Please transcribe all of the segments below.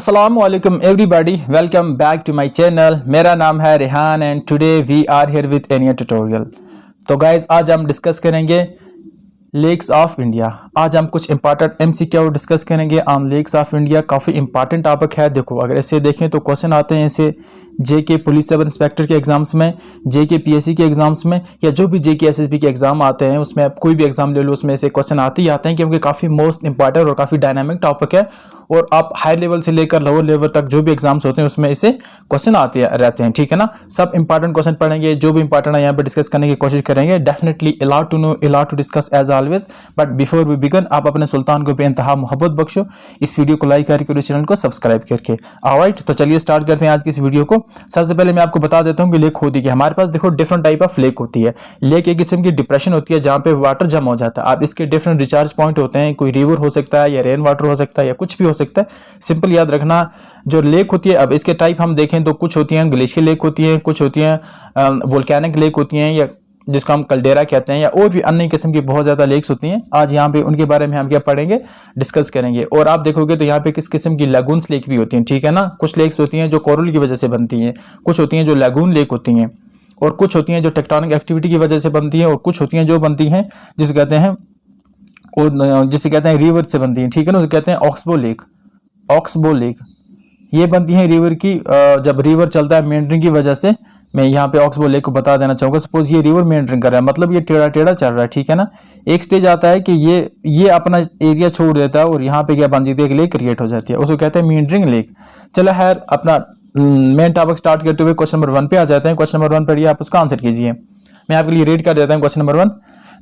Assalamualaikum everybody, welcome back to my channel। मेरा नाम है Rehan and today we are here with एनिया tutorial. तो गाइज आज हम डिस्कस करेंगे लेक्स ऑफ इंडिया। आज हम कुछ इंपॉर्टेंट एमसीक्यू डिस्कस करेंगे ऑन लेक्स ऑफ इंडिया। काफ़ी इंपॉर्टेंट टॉपिक है। देखो अगर ऐसे देखें तो क्वेश्चन आते हैं ऐसे जेके पुलिस सब इंस्पेक्टर के एग्जाम्स में, जेके पीएससी के एग्जाम्स में, या जो भी जेके एसएसबी के एग्जाम आते हैं उसमें आप कोई भी एग्जाम ले लो उसमें ऐसे क्वेश्चन आते ही आते हैं, क्योंकि काफ़ी मोस्ट इंपॉर्टेंट और काफ़ी डायनामिक टॉपिक है। और आप हाई लेवल से लेकर लोअर लेवल तक जो भी एग्जाम्स होते हैं उसमें ऐसे क्वेश्चन आते रहते हैं, ठीक है ना। सब इंपॉर्टेंट क्वेश्चन पढ़ेंगे, जो भी इंपॉर्टेंट है यहाँ पे डिस्कस करने की कोशिश करेंगे। Definitely allowed to know, allowed to discuss as always. But before we begin, आप अपने सुल्तान को बेइंतहा मोहब्बत बख्शो, इस वीडियो को लाइक करके और इस चैनल को सब्सक्राइब करके। ऑलराइट, तो चलिए स्टार्ट करते हैं आज की इस वीडियो को। सबसे पहले मैं आपको बता देता हूँ कि लेक होती है। हमारे पास देखो डिफरेंट टाइप ऑफ लेक होती है। लेक एक किस्म की डिप्रेशन होती है जहाँ पे वाटर जम हो जाता है। आप इसके डिफरेंट रिचार्ज पॉइंट होते हैं, कोई रिवर हो सकता है या रेन वाटर हो सकता है या कुछ भी हो सकता है। सिंपल याद रखना जो लेक होती है। अब इसके टाइप हम देखें तो कुछ होती हैं ग्लेशियर लेक होती हैं, कुछ होती हैं वोल्केनिक लेक होती हैं, या जिसको हम कल्डेरा कहते हैं, या और भी अन्य किस्म की बहुत ज़्यादा लेक्स होती हैं। आज यहाँ पे उनके बारे में हम क्या पढ़ेंगे, डिस्कस करेंगे। और आप देखोगे तो यहाँ पे किस किस्म की लगून्स लेक भी होती हैं, ठीक है ना। कुछ लेक्स होती हैं जो कोरल की वजह से बनती हैं, कुछ होती हैं जो लगून लेक होती हैं, और कुछ होती हैं जो टेक्टोनिक एक्टिविटी की वजह से बनती हैं, और कुछ होती हैं जो बनती हैं जिसे कहते हैं रिवर से बनती हैं, ठीक है ना। उसे कहते हैं ऑक्सबो लेक। ऑक्सबो लेक ये बनती है रिवर की, जब रिवर चलता है मेंडरिंग की वजह से। मैं यहाँ पे ऑक्सबो लेक को बता देना चाहूँगा। सपोज ये रिवर मेंडरिंग कर रहा है, मतलब ये टेढ़ा टेढ़ा चल रहा है, ठीक है ना। एक स्टेज आता है कि ये अपना एरिया छोड़ देता है और यहाँ पे क्या बन जाती है, एक लेक क्रिएट हो जाती है, उसको कहते हैं मेंडरिंग लेक। चलो खैर, अपना मेन टॉपिक स्टार्ट करते हुए क्वेश्चन नंबर 1 पे आ जाते हैं। क्वेश्चन नंबर 1 पढ़िए, आप उसका आंसर कीजिए। मैं आपके लिए रीड कर देता हूँ question number 1।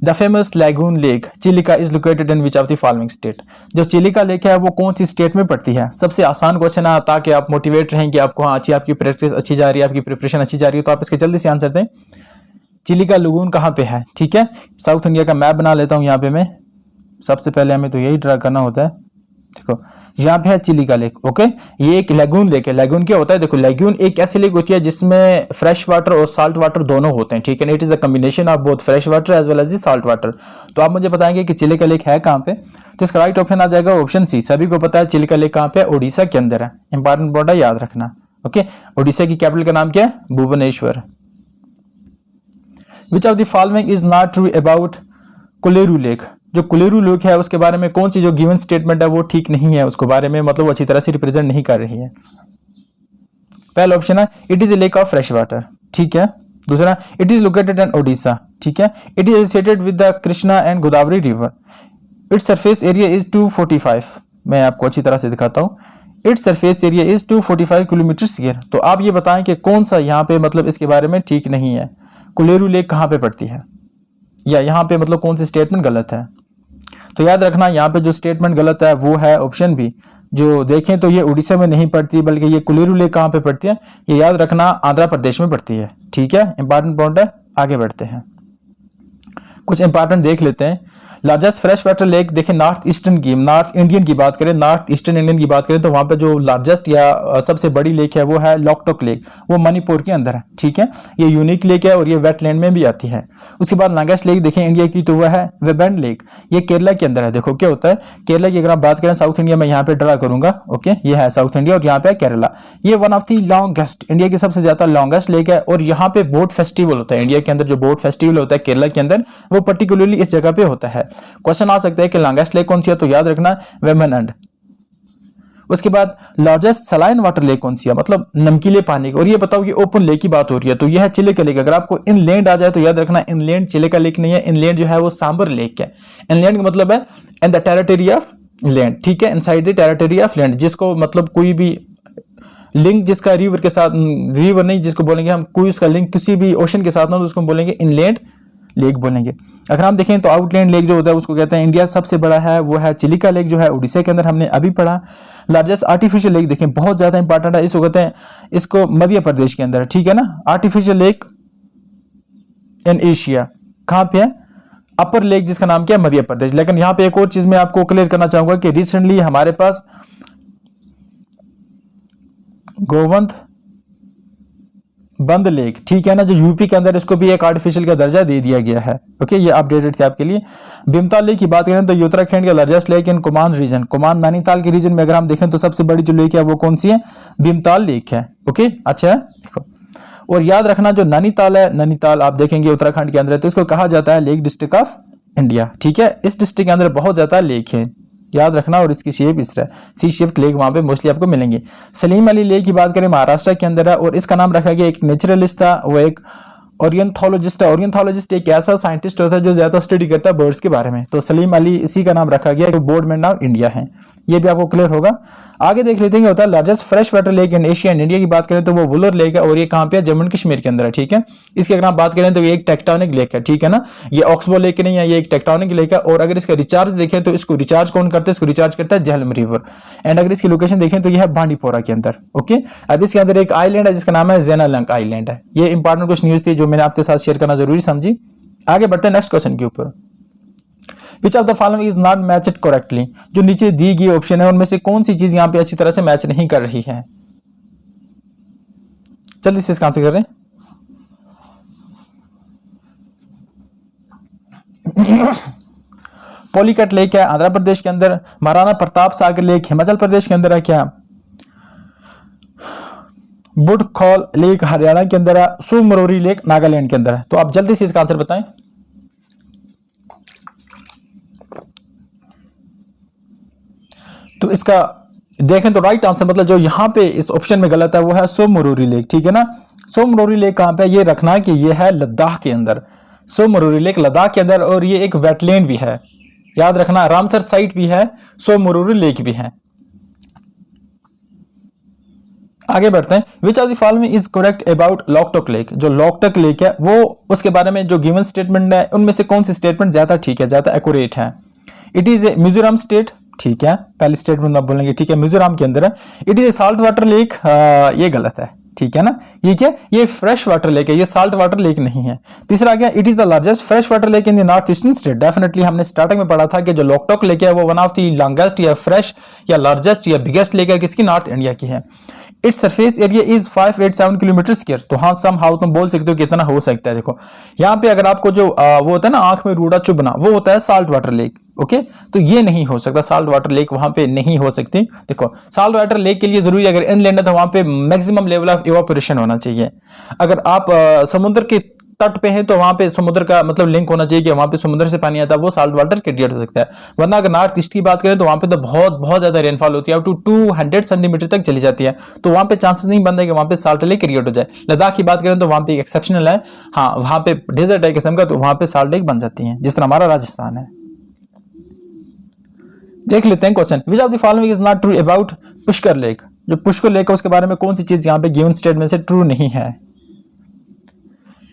The famous lagoon lake Chilika is located in which of the following state. जो चिलिका लेक है वो कौन सी स्टेट में पड़ती है। सबसे आसान क्वेश्चन है, ताकि आप मोटिवेट रहें कि आपको हाँ अच्छी, आपकी प्रैक्टिस अच्छी जा रही है, आपकी प्रिपरेशन अच्छी जा रही है, तो आप इसके जल्दी से आंसर दें। चिलिका लगून कहाँ पे है, ठीक है। साउथ इंडिया का मैप बना लेता हूँ यहाँ पे मैं। सबसे पहले हमें तो यही ड्रा करना होता है। देखो यहाँ पे है चिलिका लेक, ओके। ये एक लैगून लेक है। लैगून क्या होता है, देखो लैगून एक ऐसी लेक होती है जिसमें फ्रेश वाटर और साल्ट वाटर दोनों होते हैं, ठीक है। It is the combination of both fresh water as well as the salt water. तो आप मुझे बताएंगे कि चिलिका लेक है कहाँ पे। तो इसका राइट ऑप्शन आ जाएगा ऑप्शन सी। सभी को पता है चिलिका लेक कहाँ पे, उड़ीसा के अंदर है। इंपॉर्टेंट पॉइंट है, याद रखना, ओके। उड़ीसा की कैपिटल का नाम क्या है, Bhubaneswar. Which of the following is not true about Kolleru lake. जो कोलेरू लेक है उसके बारे में कौन सी जो गिवन स्टेटमेंट है वो ठीक नहीं है, उसके बारे में मतलब वो अच्छी तरह से रिप्रेजेंट नहीं कर रही है। पहला ऑप्शन है it is A lake of fresh water, ठीक है। दूसरा इट इज लोकेटेड इन ओडिशा, ठीक है। It is associated with the Krishna and Godavari river. It's surface area is 245। मैं आपको अच्छी तरह से दिखाता हूँ। It's surface area is 245 kilometre square. तो आप ये बताएं कि कौन सा यहाँ पे मतलब इसके बारे में ठीक नहीं है। कोलेरू लेक कहाँ पे पड़ती है, या यहाँ पे मतलब कौन सी स्टेटमेंट गलत है। तो याद रखना यहाँ पे जो स्टेटमेंट गलत है वो है ऑप्शन बी। जो देखें तो ये उड़ीसा में नहीं पड़ती, बल्कि ये कोलेरू लेक कहाँ पे पड़ती है, ये याद रखना आंध्र प्रदेश में पड़ती है, ठीक है। इंपॉर्टेंट पॉइंट है, आगे बढ़ते हैं। कुछ इंपॉर्टेंट देख लेते हैं। लार्जेस्ट फ्रेश वाटर लेक देखें नॉर्थ ईस्टर्न की, नॉर्थ इंडियन की बात करें, नॉर्थ ईस्टर्न इंडियन की बात करें तो वहां पे जो लार्जेस्ट या सबसे बड़ी लेक है वो है लॉकटॉक लेक। वो मणिपुर के अंदर है, ठीक है। ये यूनिक लेक है और ये वेटलैंड में भी आती है। उसके बाद लॉन्गेस्ट लेक देखें इंडिया की तो वह है वेबेंड लेक। ये केरला के अंदर है। देखो क्या होता है, केरला की अगर आप बात करें, साउथ इंडिया में यहाँ पे ड्रा करूंगा, ओके। ये है साउथ इंडिया और यहाँ पे है केरला। ये one of the longest, India की सबसे ज्यादा लॉन्गेस्ट लेक है। और यहाँ पे बोट फेस्टिवल होता है। इंडिया के अंदर जो बोट फेस्टिवल होता है केरला के अंदर, वो पर्टिकुलरली इस जगह पे होता है। क्वेश्चन आ सकता है कि लॉन्गेस्ट लेक कौन सी है, तो याद रखना वेमनएंड। उसके बाद लार्जेस्ट सलाइन वाटर लेक कौन सी है, मतलब नमकीले पानी की। और ये बताओ ये ओपन लेक की बात हो रही है, तो यह है चिलिका लेक। अगर आपको इनलैंड आ जाए तो याद रखना इनलैंड चिलिका लेक नहीं है। इनलैंड जो है वो सांबर लेक है। इनलैंड का मतलब है in the territory of land, ठीक है, inside the territory of land. जिसको मतलब कोई भी लिंक जिसका रिवर के साथ, रिवर नहीं जिसको बोलेंगे हम, कोई उसका लिंक किसी भी ओशन के साथ ना, तो उसको बोलेंगे इनलैंड लेक बोलेंगे। अगर हम देखें तो आउटलैंड लेक जो होता है उसको कहते हैं इंडिया सबसे बड़ा है, वो है चिलिका लेक जो है उड़ीसा के अंदर, हमने अभी पढ़ा। लार्जेस्ट आर्टिफिशियल लेक देखें बहुत ज्यादा इंपॉर्टेंट है, इसको कहते हैं, इसको मध्य प्रदेश के अंदर, ठीक है ना। आर्टिफिशियल लेक इन एशिया कहाँ पे है, अपर लेक जिसका नाम क्या है, मध्य प्रदेश। लेकिन यहाँ पे एक और चीज मैं आपको क्लियर करना चाहूंगा कि रिसेंटली हमारे पास बंद लेक, ठीक है ना, जो यूपी के अंदर, इसको भी एक आर्टिफिशियल का दर्जा दे दिया गया है। ओके, ये अपडेटेड थे आपके लिए। भीमताल लेक की बात करें तो ये उत्तराखंड का largest lake in Kumaon region, Kumaon Nainital के रीजन में अगर हम देखें तो सबसे बड़ी जो लेक है वो कौन सी है, भीमताल लेक है। ओके, अच्छा देखो, और याद रखना जो नैनीताल है, नैनीताल आप देखेंगे उत्तराखंड के अंदर है, तो इसको कहा जाता है लेक डिस्ट्रिक्ट ऑफ इंडिया। ठीक है, इस डिस्ट्रिक्ट के अंदर बहुत ज्यादा लेक है, याद रखना, और इसकी शेप इस तरह सी शेप्ड लेक वहां पे मोस्टली आपको मिलेंगे। सलीम अली लेक की बात करें महाराष्ट्र के अंदर है, और इसका नाम रखा गया, एक नेचुरलिस्ट था, वो एक ओरियंथोलॉजिस्ट है। ओरियंथोलॉजिस्ट एक ऐसा साइंटिस्ट होता है जो ज्यादा स्टडी करता है बर्ड्स के बारे में, तो सलीम अली इसी का नाम रखा गया, जो बोर्ड में नाम इंडिया है, ये भी आपको क्लियर होगा। आगे देख लेते हैं क्या होता है largest fresh water lake in Asia and India की बात करें तो वो वुलर लेक है, और ये कहां पे है, जम्मू कश्मीर के अंदर है। ठीक है, इसकी अगर आप बात करें तो ये एक टेक्टोनिक लेक है, ठीक है ना, ये ऑक्सबो लेक नहीं है, ये एक टेक्टोनिक लेक है। और अगर इसका रिचार्ज देखें तो इसको रिचार्ज कौन करता है, इसको रिचार्ज करता है झेलम रिवर। एंड अगर इसकी लोकेशन देखें तो यह है बांडीपोरा के अंदर। ओके, अब इसके अंदर एक आइलैंड है जिसका नाम है जेनालंग आइलैंड है। ये इंपॉर्टेंट कुछ न्यूज थी जो मैंने आपके साथ शेयर करना जरूरी समझी। आगे बढ़ते हैं नेक्स्ट क्वेश्चन के ऊपर। Which of the following is not matched correctly? जो नीचे दी गई ऑप्शन है उनमें से कौन सी चीज यहां पे अच्छी तरह से मैच नहीं कर रही है, जल्दी से इसका आंसर करें। पॉलीकट लेक है आंध्र प्रदेश के अंदर, महाराणा प्रताप सागर लेक हिमाचल प्रदेश के अंदर है क्या, बुडखौल लेक हरियाणा के अंदर है, सुमरोरी लेक नागालैंड के अंदर है। तो आप जल्दी से इसका आंसर बताएं। तो इसका देखें तो राइट आंसर, मतलब जो यहां पे इस ऑप्शन में गलत है वो है सोमरोरी लेक। ठीक है ना, सोमरोरी लेक कहां पे, ये रखना है कि ये है लद्दाख के अंदर, सोमरोरी लेक लद्दाख के अंदर, और ये एक वेटलैंड भी है, याद रखना, रामसर साइट भी है, सोमरोरी लेक भी है। आगे बढ़ते हैं। Which of the following is correct about Loktak lake, जो लॉकटक लेक है वो उसके बारे में जो गिवन स्टेटमेंट है उनमें से कौन सी स्टेटमेंट ज्यादा ठीक है, ज्यादा एक्यूरेट है। It is A Mizoram state, ठीक है, पहली स्टेटमेंट आप बोलेंगे, ठीक है, मिजोरम के अंदर है। It is A salt water lake, ये गलत है, ठीक है ना, ये क्या, ये फ्रेश वाटर लेक है, ये साल्ट वाटर लेक नहीं है। तीसरा क्या, it is the largest fresh water lake in the north eastern state. Definitely हमने स्टार्टिंग में पढ़ा था कि जो लॉकटक लेक है वो वन ऑफ द लॉन्गेस्ट या फ्रेश या लार्जेस्ट या बिगेस्ट लेक है किसकी, नॉर्थ इंडिया की है। It's surface area is 587 kilometre square. तो हाँ, सम हाउ तुम बोल सकते हो कि इतना हो सकता है। देखो यहाँ पे अगर आपको जो वो होता है ना आंख में रूड़ा चुभना, वो होता है साल्ट वाटर लेक। ओके, तो ये नहीं हो सकता, साल्ट वाटर लेक वहां पे नहीं हो सकती। देखो साल्ट वाटर लेक के लिए जरूरी अगर इनलैंड है तो वहां पे मैक्सिमम लेवल ऑफ इवापोरेशन होना चाहिए। अगर आप समुद्र के तट पे है तो वहां पे समुद्र का मतलब लिंक होना चाहिए कि वहां पे समुद्र से पानी आता है, वो साल्ट वाटर क्रिएट हो सकता है। वरना अगर नॉर्थ ईस्ट की बात करें तो वहां पे तो बहुत बहुत ज्यादा रेनफॉल होती है, अप टू 200 सेंटीमीटर तक चली जाती है, तो वहां पे चांसेस नहीं बनते कि वहां पे साल्ट लेक क्रिएट हो जाए। लद्दाख की बात करें तो वहां पे एक एक्सेप्शनल है, हाँ वहां पे डेजर्ट है किस्म का, तो वहां पे साल्ट लेक बन जाती है, जिस तरह हमारा राजस्थान है। देख लेते हैं question. Which of the following is not true about Pushkar lake. जो पुष्कर लेक है उसके बारे में कौन सी चीज यहाँ पे गिवन स्टेटमेंट से ट्रू नहीं है।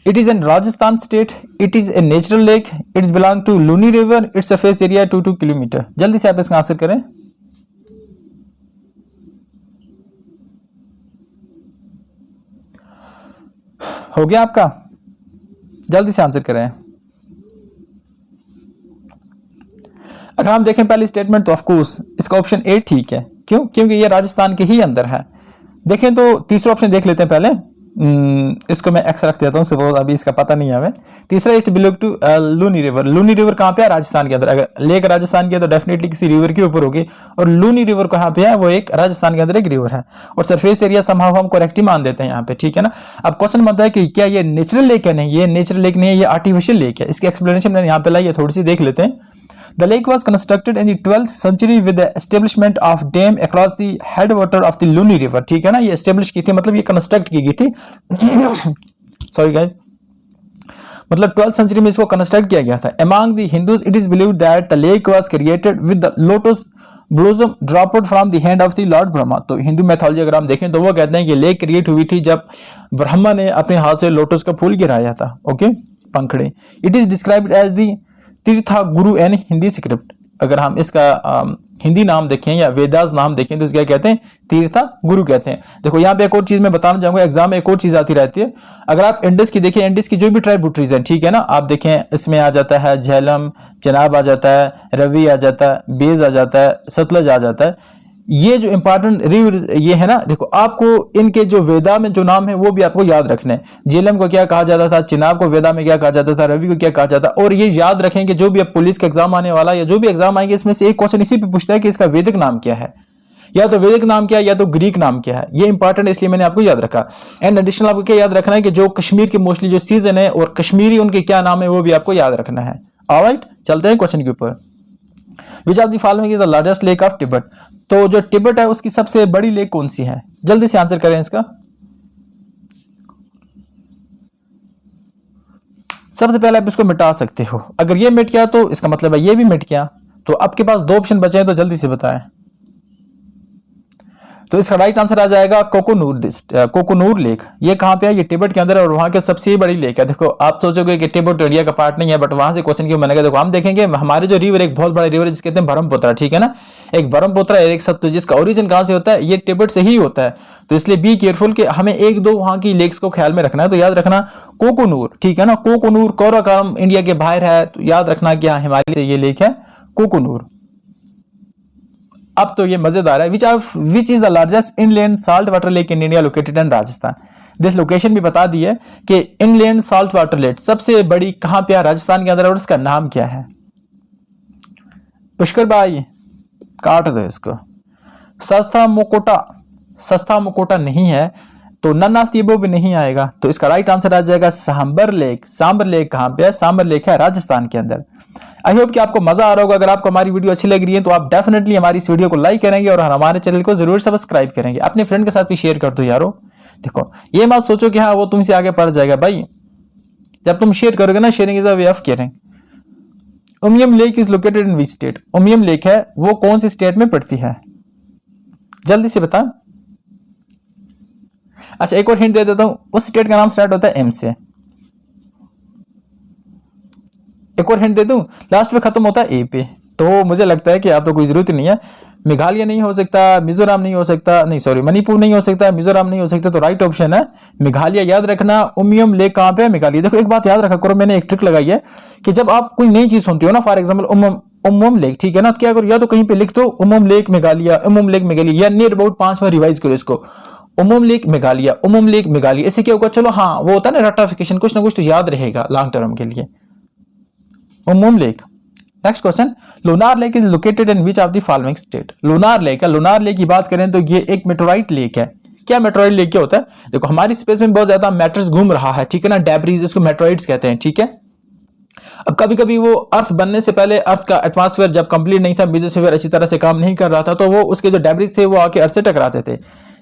It is in Rajasthan state, it is a natural lake, it's belong to Luni river, it's surface area 22 kilometre. जल्दी से आप इसका आंसर करें। हो गया आपका, जल्दी से आंसर करें। अगर हम देखें पहली स्टेटमेंट तो ऑफ कोर्स इसका ऑप्शन ए ठीक है। क्यों? क्योंकि ये राजस्थान के ही अंदर है। देखें तो तीसरा ऑप्शन देख लेते हैं पहले, इसको मैं एक्स रख देता हूं, सपोज अभी इसका पता नहीं है हमें। तीसरा it belong to Luni river. Luni river कहां पे है? राजस्थान के अंदर। अगर लेक राजस्थान की है तो डेफिनेटली किसी रिवर के ऊपर होगी, और लूनी रिवर कहां पे है? वो एक राजस्थान के अंदर एक रिवर है, और सरफेस एरिया समहाउ हम करेक्ट ही मान देते हैं यहाँ पे, ठीक है ना। अब क्वेश्चन बनता है कि क्या ये नेचुरल लेक है? नहीं, ये नेचुरल लेक नहीं है, ये आर्टिफिशियल लेक है। इसकी एक्सप्लेनेशन मैंने यहाँ पे लाई है, थोड़ी सी देख लेते हैं। The lake was constructed in the 12th century with the establishment of dam across the headwater of the Luni River। ठीक है ना, ये establish की थी, मतलब ये कंस्ट्रक्ट की गई थी सॉरी गाइज, मतलब 12th century में इसको कंस्ट्रक्ट किया गया था। Among the Hindus it is believed that the lake was created with the lotus blossom dropped from the hand of the Lord Brahma। तो हिंदू मैथोलॉजी अगर हम देखें तो वो कहते हैं कि लेक क्रिएट हुई थी जब ब्रह्मा ने अपने हाथ से लोटस का फूल गिराया था। ओके, पंखड़ी। It is described as the Tirtha Guru in Hindi script. अगर हम इसका हिंदी नाम देखें या वेदास नाम देखें तो इसका क्या कहते हैं? तीर्था गुरु कहते हैं। देखो यहाँ पे एक और चीज मैं बताना चाहूंगा, एग्जाम में एक और चीज आती रहती है। अगर आप इंडस की देखें, इंडस की जो भी ट्राइब्यूटरीज हैं, ठीक है ना, आप देखें इसमें आ जाता है झेलम, चनाब आ जाता है, रवि आ जाता है, बेज आ जाता है, सतलज आ जाता है। ये जो इंपॉर्टेंट रिवर ये है ना, देखो आपको इनके जो वेदा में जो नाम है वो भी आपको याद रखना है। झेलम को क्या कहा जाता था, चिनाब को वेदा में क्या कहा जाता था, रवि को क्या कहा जाता, और ये याद रखें कि जो भी अब पुलिस का एग्जाम आने वाला या जो भी एग्जाम आएंगे इसमें से एक क्वेश्चन इसी पे पूछता है कि इसका वैदिक नाम क्या है, या तो वैदिक नाम क्या है या तो ग्रीक नाम क्या है। ये इंपॉर्टेंट है इसलिए मैंने आपको याद रखा। एंड एडिशनल आपको क्या याद रखना है कि जो कश्मीर के मोस्टली जो सीजन है और कश्मीरी उनके क्या नाम है वो भी आपको याद रखना है। ऑलराइट, चलते हैं क्वेश्चन के ऊपर। विच of the following is the largest lake of Tibet. तो जो तिब्बत है उसकी सबसे बड़ी लेक कौन सी है, जल्दी से आंसर करें इसका। सबसे पहले आप इसको मिटा सकते हो, अगर ये मिट गया तो इसका मतलब है ये भी मिट गया। तो आपके पास दो ऑप्शन बचे हैं तो जल्दी से बताएं। तो इसका राइट आंसर आ जाएगा कोकोनूर लेक। ये कहां पे है, ये तिब्बत के अंदर है और वहां की सबसे बड़ी लेक है। देखो आप सोचोगे कि तिब्बत इंडिया का पार्ट नहीं है, बट वहां से क्वेश्चन क्यों बनेगा। देखो हम देखेंगे हमारे जो रिवर एक बहुत बड़ा रिवर है जिसके कहते हैं ब्रह्मपुत्र, ठीक है ना, एक ब्रह्मपुत्र एक सतलुज, जिसका ओरिजिन कहां से होता है, ये तिब्बत से ही होता है। तो इसलिए बी केयरफुल कि हमें एक दो वहां की लेक्स को ख्याल में रखना है। तो याद रखना कोकोनूर, ठीक है ना, कोकोनूर कोराकोरम इंडिया के बाहर है, तो याद रखना कि हाँ हिमालय से ये लेक है कोकोनूर। अब तो ये मजेदार है। Which is the largest inland salt water lake in India located in Rajasthan. This location भी बता दी है कि इनलैंड साल्ट वाटर लेक सबसे बड़ी कहां पे है, राजस्थान के अंदर, और उसका नाम क्या है। पुष्कर भाई काट दो इसको। सस्ता मुकोटा नहीं है तो नन ऑफ द अबव भी नहीं आएगा। तो इसका राइट आंसर आ जाएगा सांबर लेक। सांबर लेक कहां पे है, सांबर लेक है राजस्थान के अंदर। आई होप कि आपको मजा आ रहा होगा। अगर आपको हमारी वीडियो अच्छी लग रही है तो आप डेफिनेटली हमारी इस वीडियो को लाइक करेंगे और हमारे चैनल को जरूर सब्सक्राइब करेंगे। अपने फ्रेंड के साथ भी शेयर कर दो यारो। देखो ये मत सोचो कि हाँ वो तुमसे आगे पढ़ जाएगा भाई, जब तुम शेयर करोगे ना, sharing is a way of caring. Umiam lake is located in which state. Umiam lake है वो कौन सी स्टेट में पड़ती है, जल्दी से बता। अच्छा एक और हिंट दे देता हूं, उस स्टेट का नाम स्टार्ट होता है एम से। एक और हिंट दे दूं, लास्ट में खत्म होता है ए पे। तो मुझे लगता है कि आप तो कोई जरूरत नहीं है। मेघालय नहीं हो सकता, मिजोरम नहीं हो सकता, नहीं सॉरी मणिपुर नहीं हो सकता, मिजोरम नहीं हो सकता, तो राइट ऑप्शन है मेघालय। याद रखना उमियम लेक कहां पे है, मेघालय। देखो एक बात याद रखा करो, मैंने एक ट्रिक लगाई है कि जब आप कोई नई चीज सुनते हो ना, फॉर एग्जाम्पल उमम लेक, ठीक है ना, तो क्या करो या तो कहीं पे लिख दो उमम लेक मेघालय, उमम लेक मेघालय, या नियर अबाउट 5 बार रिवाइज करो इसको, उमम लेक मेघालय, उमम लेक मेघालय। इससे क्या होगा, चलो हाँ वो होता है ना रटाफिकेशन, कुछ ना कुछ तो याद रहेगा लॉन्ग टर्म के लिए। Um lake. Next question, Lonar lake is located in which of the following state. Lonar lake है, लोनार लेक की बात करें तो ये एक मेटोराइट लेक है। क्या मेटोराइट लेक क्या होता है, देखो हमारी स्पेस में बहुत ज्यादा मैटर्स घूम रहा है, ठीक है ना, डेब्रीज, इसको मेटोराइट्स कहते हैं, ठीक है। अब कभी कभी वो अर्थ बनने से पहले अर्थ का एटमॉस्फेयर जब कंप्लीट नहीं था, मेसोस्फीयर अच्छी तरह से काम नहीं कर रहा था, तो वो उसके जो डेब्रीज थे वो आके अर्थ से टकराते थे।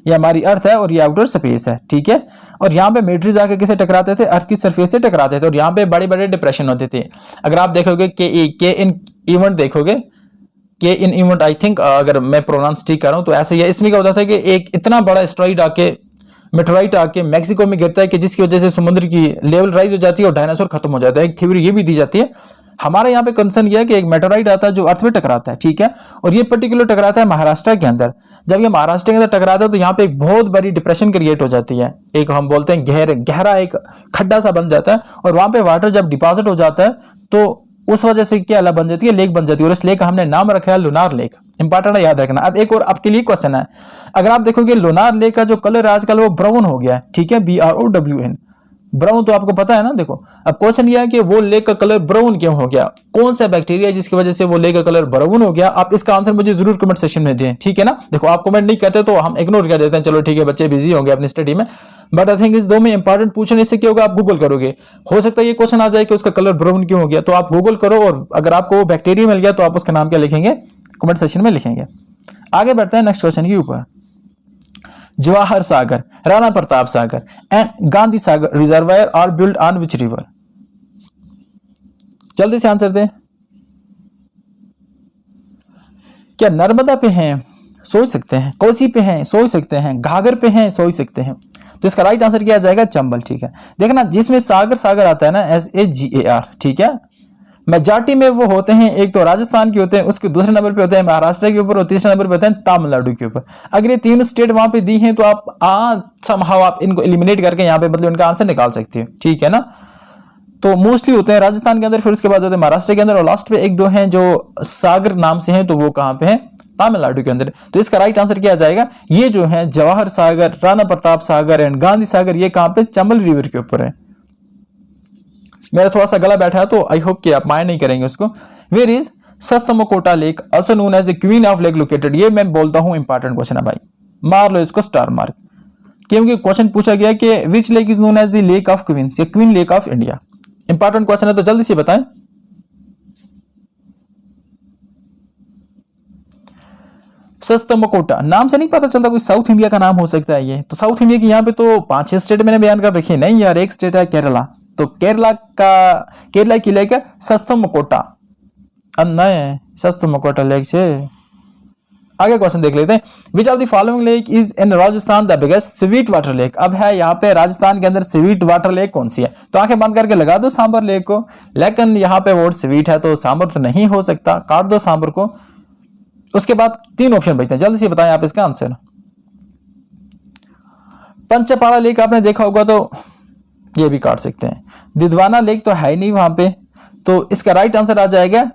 ये हमारी अर्थ है और ये आउटर स्पेस है, ठीक है। और यहाँ पे मेटरीज आके किसे टकराते थे, अर्थ की सरफेस से टकराते थे, और यहाँ पे बड़े बड़े डिप्रेशन होते थे। अगर आप देखोगे के इन इवेंट देखोगे, के इन इवेंट आई थिंक अगर मैं प्रोनाउंस ठीक कर रहा हूँ तो ऐसे ही है। इसमें क्या होता था कि एक इतना बड़ा एस्टेरॉइड आके मेटोराइट आके मैक्सिको में गिरता है कि जिसकी वजह से समुद्र की लेवल राइज हो जाती है और डायनासोर खत्म हो जाता है। एक थ्योरी ये भी दी जाती है। हमारे यहाँ पे कंसर्न ये है कि एक मेटोराइट आता है जो अर्थ में टकराता है, ठीक है, और ये पर्टिकुलर टकराता है महाराष्ट्र के अंदर। जब ये महाराष्ट्र के अंदर टकराता है तो यहाँ पे एक बहुत बड़ी डिप्रेशन क्रिएट हो जाती है, एक हम बोलते हैं गहरा एक खड्डा सा बन जाता है, और वहां पे वाटर जब डिपॉजिट हो जाता है तो उस वजह से क्या बन जाती है, लेक बन जाती है, और इस लेक का हमने नाम रखा है लोनार लेक। इंपॉर्टेंट है, याद रखना। अब एक और आपके लिए क्वेश्चन है, अगर आप देखोगे लोनार लेक का जो कलर है आजकल वो ब्राउन हो गया है, ठीक है, BROWN, ब्राउन, तो आपको पता है ना। देखो अब क्वेश्चन ये है कि वो लेक का कलर ब्राउन क्यों हो गया, कौन सा बैक्टीरिया है जिसकी वजह से वो लेक का कलर ब्राउन हो गया। आप इसका आंसर मुझे जरूर कमेंट सेक्शन में दें, ठीक है ना। देखो आप कमेंट नहीं करते तो हम इग्नोर कर देते हैं, चलो ठीक है बच्चे बिजी होंगे अपनी स्टडी में, बट आई थिंक इस दो में इंपॉर्टेंट पूछने से क्या होगा, आप गूगल करोगे, हो सकता है ये क्वेश्चन आ जाए कि उसका कलर ब्राउन क्यों हो गया, तो आप गूगल करो, और अगर आपको वो बैक्टीरिया मिल गया तो आप उसका नाम क्या लिखेंगे, कमेंट सेक्शन में लिखेंगे। आगे बढ़ते हैं नेक्स्ट क्वेश्चन के ऊपर। Jawahar Sagar, Rana Pratap Sagar and Gandhi Sagar reservoir are build on which river. जल्दी से आंसर दें। क्या नर्मदा पे हैं, सोच सकते हैं, कोसी पे हैं, सोच सकते हैं, घाघर पे हैं, सोच सकते हैं। तो इसका राइट आंसर क्या आ जाएगा, चंबल, ठीक है। देखना जिसमें सागर सागर आता है ना, SAGAR, ठीक है, मेजॉरिटी में वो होते हैं, एक तो राजस्थान के होते हैं, उसके दूसरे नंबर पे होते हैं महाराष्ट्र के ऊपर, और तीसरे नंबर पे होते हैं तमिलनाडु के ऊपर। अगर ये तीनों स्टेट वहां पे दी हैं तो आप समहाउ आप इनको एलिमिनेट करके यहाँ पे मतलब इनका आंसर निकाल सकते हो, ठीक है ना। तो मोस्टली होते हैं राजस्थान के अंदर, फिर उसके बाद होते हैं महाराष्ट्र के अंदर, और लास्ट पे एक दो हैं जो सागर नाम से हैं, तो वो कहाँ पे है, तमिलनाडु के अंदर। तो इसका राइट आंसर क्या आ जाएगा, ये जो है जवाहर सागर, राणा प्रताप सागर एंड गांधी सागर, ये कहां पे, चंबल रिवर के ऊपर है। मेरा थोड़ा सा गला बैठा है तो आई होप कि आप माइंड नहीं करेंगे उसको। Where is Sasthamcotta lake also known as the queen of lake located, ये मैं बोलता हूं इंपॉर्टेंट क्वेश्चन है भाई, मार लो इसको स्टार मार्क, क्योंकि क्वेश्चन पूछा गया कि which lake is known as the lake of queens, या queen lake of India. Important question है तो जल्दी से बताएं। सस्तमकोटा नाम से नहीं पता चलता कोई साउथ इंडिया का नाम हो सकता है ये, तो साउथ इंडिया की यहाँ पे तो 5-6 स्टेट मैंने बयान कर रखी है, नहीं यार एक स्टेट है केरला, तो केरला की लेक है सस्तमकोटा, नहीं सस्तमकोटा लेक से। आगे क्वेश्चन देख लेते हैं, which of the following lake is in Rajasthan the biggest sweet water lake. अब है यहाँ पे राजस्थान के अंदर स्वीट वाटर लेक कौन सी है, तो आंखें बंद करके लगा दो सांबर लेक को, लेकिन यहाँ पे वर्ड स्वीट है तो सांबर तो नहीं हो सकता, काट दो सांबर को। उसके बाद 3 ऑप्शन बचते हैं, जल्दी से बताएं आप इसका आंसर। पंचपाड़ा लेक आपने देखा होगा तो ये भी काट सकते हैं, दिदवाना लेक तो है ही नहीं वहां पे, तो इसका राइट आंसर आ जाएगा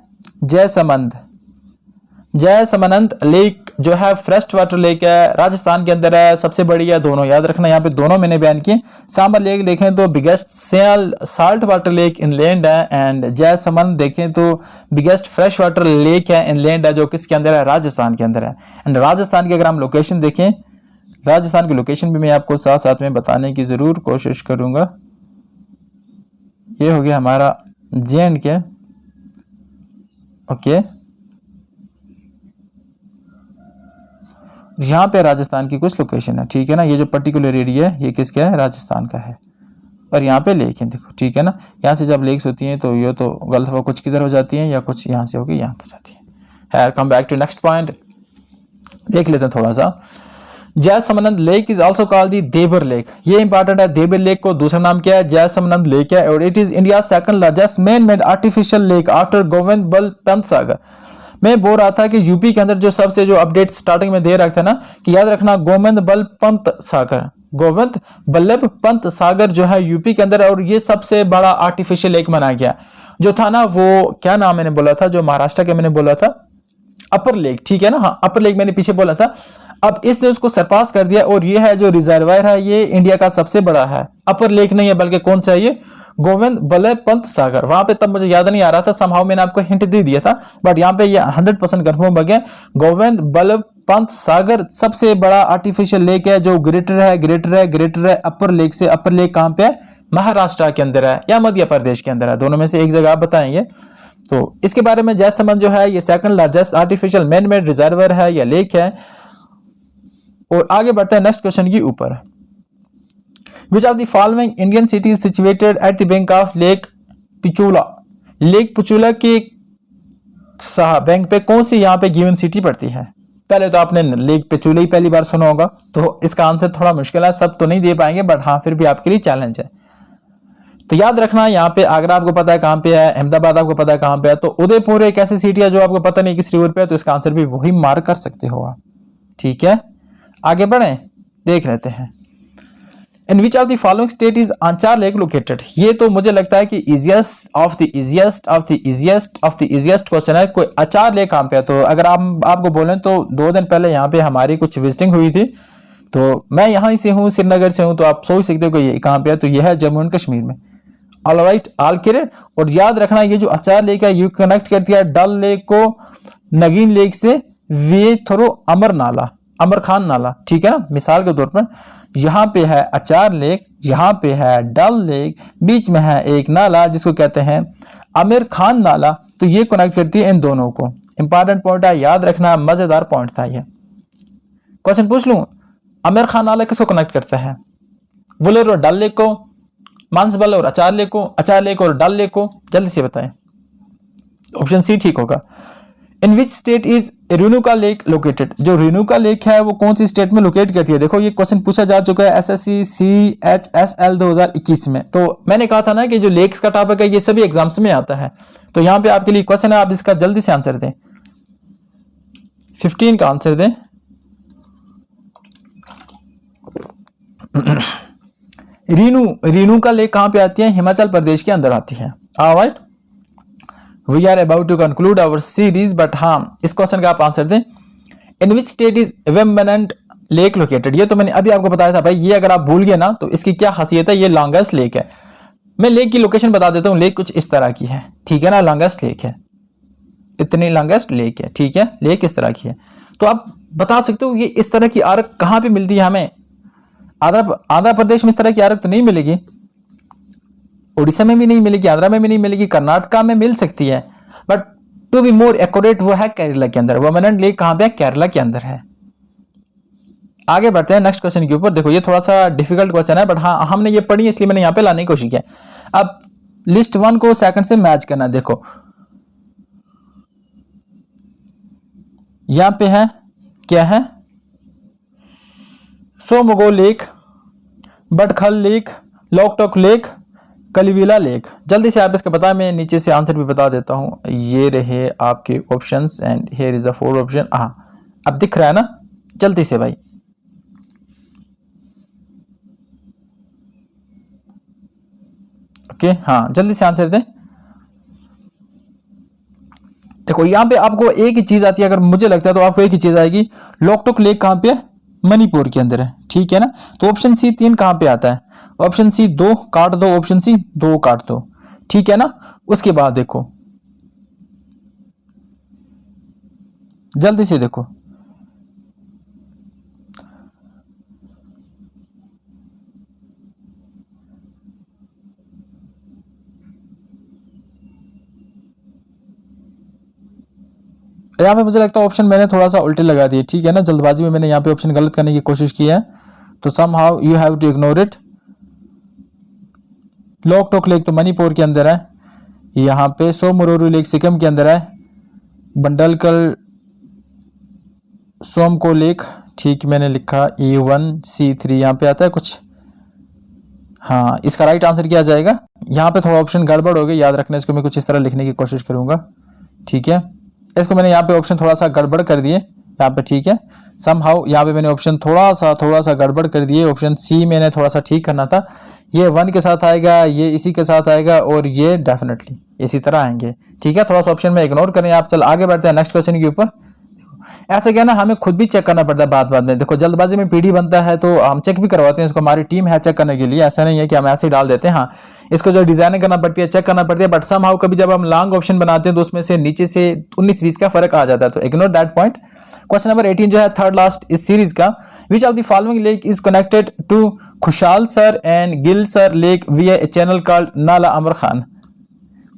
जयसमंद लेक जो है फ्रेश वाटर लेक है, राजस्थान के अंदर है, सबसे बड़ी है, दोनों याद रखना, यहाँ पे दोनों मैंने बयान किए। सांबर लेक देखें तो biggest salt water lake inland है, एंड जयसमंद देखें तो बिगेस्ट फ्रेश वाटर लेक है इनलैंड है, जो किसके अंदर है, राजस्थान के अंदर है। एंड राजस्थान की अगर हम लोकेशन देखें, राजस्थान की लोकेशन भी मैं आपको साथ साथ में बताने की जरूर कोशिश करूंगा। ये हो गया हमारा J&K, ओके, यहाँ पे राजस्थान की कुछ लोकेशन है, ठीक है ना, ये जो पर्टिकुलर एरिया है ये किसका है, राजस्थान का है, और यहाँ पे लेक है देखो, ठीक है ना। यहाँ से जब लेक्स होती हैं तो ये तो गलत हुआ, कुछ किधर हो जाती हैं या कुछ यहाँ से होगी यहाँ तक जाती है। Come back to next point, देख लेते हैं थोड़ा सा। Jaisamand lake is also called the Dhebar lake, ये इंपॉर्टेंट है, देबर लेक को दूसरा नाम क्या है, जयसमनंद लेक है, और it is India second largest man made artificial lake after Govind Ballabh Pant Sagar. मैं बोल रहा था कि यूपी के अंदर जो सबसे जो अपडेट स्टार्टिंग में दे रखा था ना, कि याद रखना गोविंद बल्लभ पंत सागर, गोविंद बल्लभ पंत सागर जो है यूपी के अंदर, और ये सबसे बड़ा आर्टिफिशियल लेक माना गया। जो था ना वो क्या नाम मैंने बोला था, जो महाराष्ट्र के मैंने बोला था अपर लेक, ठीक है ना, हाँ अपर लेक मैंने पीछे बोला था, अब इसने उसको सरपास कर दिया, और ये है जो रिजर्वायर है ये इंडिया का सबसे बड़ा है, अपर लेक नहीं है बल्कि कौन सा है ये, गोविंद बल्लभ पंत सागर। वहां पे तब मुझे याद नहीं आ रहा था, समहाउ मैंने आपको हिंट दे दिया था, बट यहाँ पे ये 100% कंफर्म हो गया, गोविंद बल्लभ पंत सागर सबसे बड़ा आर्टिफिशियल लेक है, जो ग्रेटर है अपर लेक से। अपर लेक कहाँ पे है, महाराष्ट्र के अंदर है या मध्य प्रदेश के अंदर है, दोनों में से एक जगह आप बताएंगे। तो इसके बारे में जयसमंद जो है ये second largest artificial man made reservoir है या लेक है। और आगे बढ़ते हैं नेक्स्ट क्वेश्चन के ऊपर, विच of the following Indian city is situated at the bank of lake Pichola. Lake Pichola के बैंक पे कौन सी यहाँ पे गिवन सिटी पड़ती है। पहले तो आपने लेक पिचोला ही पहली बार सुना होगा, तो इसका आंसर थोड़ा मुश्किल है, सब तो नहीं दे पाएंगे, बट हाँ फिर भी आपके लिए चैलेंज है। तो याद रखना यहाँ पे आगरा आपको पता है कहाँ पे है, अहमदाबाद आपको पता है कहाँ पे है, तो उदयपुर एक ऐसी सिटी है जो आपको पता नहीं किस रिवर पे है, तो इसका आंसर भी वही मार्क कर सकते हो आप, ठीक है। आगे बढ़े, देख लेते हैं, in which of the following state is Anchar lake located. ये तो मुझे लगता है कि easiest of the easiest question है, कोई आचार लेक कहाँ पे है। तो अगर आपको बोलें तो 2 दिन पहले यहाँ पे हमारी कुछ विजिटिंग हुई थी, तो मैं यहाँ से हूँ, श्रीनगर से हूँ, तो आप सोच सकते हो कि ये कहाँ पे है, तो यह है जम्मू एंड कश्मीर में। All right, all clear. और याद रखना ये जो आचार लेक है ये कनेक्ट करती है डल लेक को नगीन लेक से वे थ्रू अमर खान नाला, ठीक है ना। मिसाल के तौर पर यहाँ पे है आचार लेक, यहाँ पे है डल लेक, बीच में है एक नाला जिसको कहते हैं आमिर खान नाला, तो ये कनेक्ट करती है इन दोनों को। इंपॉर्टेंट पॉइंट है, याद रखना, मजेदार पॉइंट था ये। क्वेश्चन पूछ लूं, आमिर खान नाला किसको कनेक्ट करता है, वुलर और डल लेक को, मानसबल और आचार लेक को, आचार लेक और डल लेक को, जल्दी से बताएं। ऑप्शन सी ठीक होगा। In which state is Renuka lake located. जो रेणुका लेक है वो कौन सी स्टेट में लोकेट करती है। देखो ये क्वेश्चन पूछा जा चुका है SSC CHSL 2021 में। तो मैंने कहा था ना कि जो लेक्स का टॉपिक है ये सभी एग्जाम्स में आता है, तो यहाँ पे आपके लिए क्वेश्चन है, आप इसका जल्दी से आंसर दें, 15 का आंसर दें। रेणुका लेक कहाँ पे आती है, हिमाचल प्रदेश के अंदर आती है। Alright, we are about to conclude our series, but हाँ इस क्वेश्चन का आप आंसर दें। In which state is Vembanad lake located, ये तो मैंने अभी आपको बताया था भाई, ये अगर आप भूल गए ना तो इसकी क्या खासियत है, ये लॉन्गेस्ट लेक है। मैं लेक की लोकेशन बता देता हूँ, लेक कुछ इस तरह की है, ठीक है ना, लॉन्गेस्ट लेक है, इतनी लॉन्गेस्ट लेक है, ठीक है, लेक इस तरह की है। तो आप बता सकते हो ये इस तरह की आर्क कहां पे मिलती है हमें, आंध्र प्रदेश में इस तरह की आर्क तो नहीं मिलेगी, उड़ीसा में भी नहीं मिलेगी, आंध्रा में भी नहीं मिलेगी, कर्नाटका में मिल सकती है, but to be more accurate वो है केरला के अंदर। वेम्बनंट लेक कहां पे है, केरला के अंदर है। आगे बढ़ते हैं नेक्स्ट क्वेश्चन के ऊपर। देखो ये थोड़ा सा डिफिकल्ट क्वेश्चन है, बट हाँ हमने ये पढ़ी इसलिए मैंने यहाँ पे लाने की कोशिश किया। अब लिस्ट 1 को सेकंड से मैच करना। देखो यहां पे है, क्या है, सोमगो लेक, बटखल lake, Loktak lake, Kaliveli lake. जल्दी से आप इसका बता, मैं नीचे से आंसर भी बता देता हूं। ये रहे आपके options and here is a 4 option. हाँ अब दिख रहा है ना, जल्दी से भाई। ओके हाँ जल्दी से आंसर दें। देखो यहाँ पे आपको एक ही चीज आती है, अगर मुझे लगता है तो आपको एक ही चीज आएगी, लोकटोक लेक कहां पे है, मणिपुर के अंदर है, ठीक है ना। तो ऑप्शन सी 3 कहां पे आता है, ऑप्शन सी 2 काट दो, ऑप्शन सी 2 काट दो, ठीक है ना। उसके बाद देखो जल्दी से देखो, यहाँ पे मुझे लगता है ऑप्शन मैंने थोड़ा सा उल्टे लगा दिए, ठीक है ना, जल्दबाजी में मैंने यहाँ पे ऑप्शन गलत करने की कोशिश की है, तो somehow you have to ignore it. Loktak lake तो मणिपुर के अंदर है, यहाँ पे सोमरोरू लेक सिक्किम के अंदर है, बंडलकल सोमको लेक, ठीक मैंने लिखा E1C3 यहाँ पे आता है कुछ। हाँ इसका राइट आंसर क्या आ जाएगा, यहाँ पे थोड़ा ऑप्शन गड़बड़ हो गई, याद रखना, इसको मैं कुछ इस तरह लिखने की कोशिश करूंगा, ठीक है। इसको मैंने यहाँ पे ऑप्शन थोड़ा सा गड़बड़ कर दिए यहाँ पे, ठीक है। समहाउ यहाँ पे मैंने ऑप्शन थोड़ा सा गड़बड़ कर दिए, ऑप्शन सी मैंने थोड़ा सा ठीक करना था, ये 1 के साथ आएगा, ये इसी के साथ आएगा, और ये डेफिनेटली इसी तरह आएंगे, ठीक है। थोड़ा सा ऑप्शन में इग्नोर करें आप। चल आगे बढ़ते हैं नेक्स्ट क्वेश्चन के ऊपर। ऐसा क्या ना, हमें खुद भी चेक करना पड़ता है बात में। देखो जल्दबाजी में पीडी बनता है तो हम चेक भी करवाते हैं इसको, हमारी टीम है चेक करने के लिए, ऐसा नहीं है कि हम ऐसे ही डाल देते हैं। हाँ इसको जो डिजाइनिंग करना पड़ती है, चेक करना पड़ती है, बट समहाउ कभी जब हम लॉन्ग ऑप्शन बनाते हैं तो उसमें से नीचे से 19-20 का फर्क आ जाता है, तो ignore that point. Question number 18 जो है थर्ड लास्ट इस सीरीज का, which of the following lake is connected to Khushal Sar and Gil Sar lake via a channel called नाला अमर खान।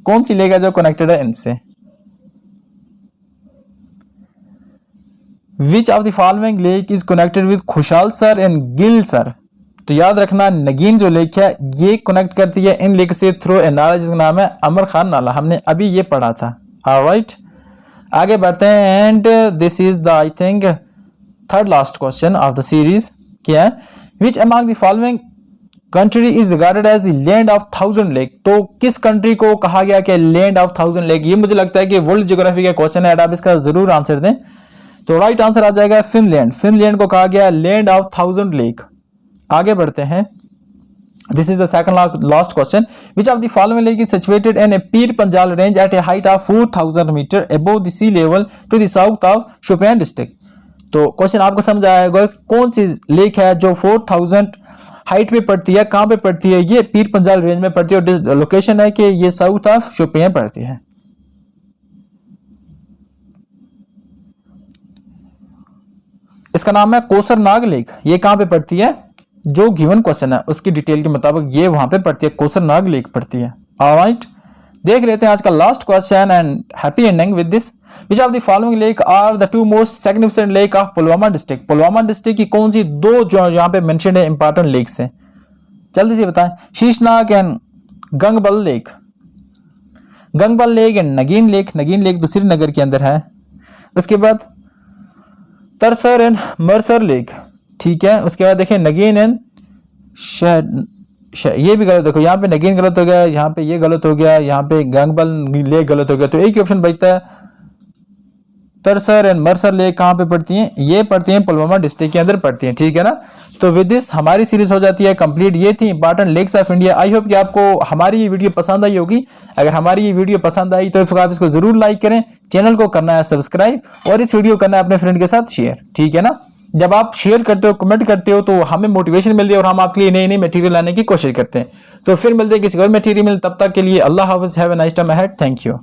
कौन सी लेक है जो कनेक्टेड है इनसे, विच of the following lake is connected with Khushal Sar and Gil sir. तो याद रखना नगीन जो लेक है ये कनेक्ट करती है इन लेक से थ्रू ए नाला जिसका नाम है अमर खान नाला, हमने अभी ये पढ़ा था। ऑलराइट आगे बढ़ते हैं, and this is the I think third last question of the series. क्या है, which among the following country is regarded as the land of 1000 lake. तो किस कंट्री को कहा गया कि लैंड ऑफ 1000 लेक, ये मुझे लगता है कि वर्ल्ड ज्योग्राफी का क्वेश्चन है, आप इसका जरूर आंसर दें। तो राइट आंसर आ जाएगा फिनलैंड, फिनलैंड को कहा गया लैंड ऑफ 1000 लेक। आगे बढ़ते हैं, this is the second last question, which of the following lake is situated in a Pir Panjal range at a height of 4000 metre above the sea level to the south of Shopian district. तो question आपको समझ आएगा, कौन सी lake है जो 4000 height पे पड़ती है, कहां पे पड़ती है, ये पीर पंजाल रेंज में पड़ती है, और लोकेशन है कि ये साउथ ऑफ शोपियान पड़ती है। इसका नाम है कोसर नाग लेक, ये कहां पे पड़ती है, जो गिवन क्वेश्चन है उसकी डिटेल के मुताबिक ये वहां पे पड़ती है, कोसर नाग लेक पड़ती है। ऑलराइट देख लेते हैं आज का last question and happy ending with this, which of the following lake are the 2 most significant lake of Pulwama district. Pulwama district की कौन सी 2 जो यहाँ पे मेंशन्ड है इंपॉर्टेंट लेक्स हैं, जल्दी से बताएं। Sheshnag and Gangbal lake, Gangbal lake and Nagin lake, Nagin lake तो श्रीनगर के अंदर है। उसके बाद तरसर एंड मरसर लेक, ठीक है। उसके बाद देखिए नगीन एंड ये भी गलत, देखो यहाँ पे नगीन गलत हो गया, यहाँ पे ये गलत हो गया, यहाँ पे गंगबल लेक गलत हो गया, तो एक ही ऑप्शन बचता है तरसर एंड मरसर लेक कहाँ पे पड़ती हैं? ये पड़ती हैं पुलवामा डिस्ट्रिक्ट के अंदर पड़ती हैं, ठीक है ना। तो विद दिस हमारी सीरीज हो जाती है कंप्लीट। ये थी important lakes of India. I hope कि आपको हमारी ये वीडियो पसंद आई होगी। अगर हमारी ये वीडियो पसंद आई तो आप इसको जरूर लाइक करें, चैनल को करना है सब्सक्राइब और इस वीडियो करना है अपने फ्रेंड के साथ शेयर, ठीक है ना। जब आप शेयर करते हो, कमेंट करते हो तो हमें मोटिवेशन मिलती है और हम आपके लिए नई नई मटेरियल लाने की कोशिश करते हैं। तो फिर मिलते हैं किसी और मटेरियल में, तब तक के लिए अल्लाह हाफ़िज़, have a nice time ahead, thank you.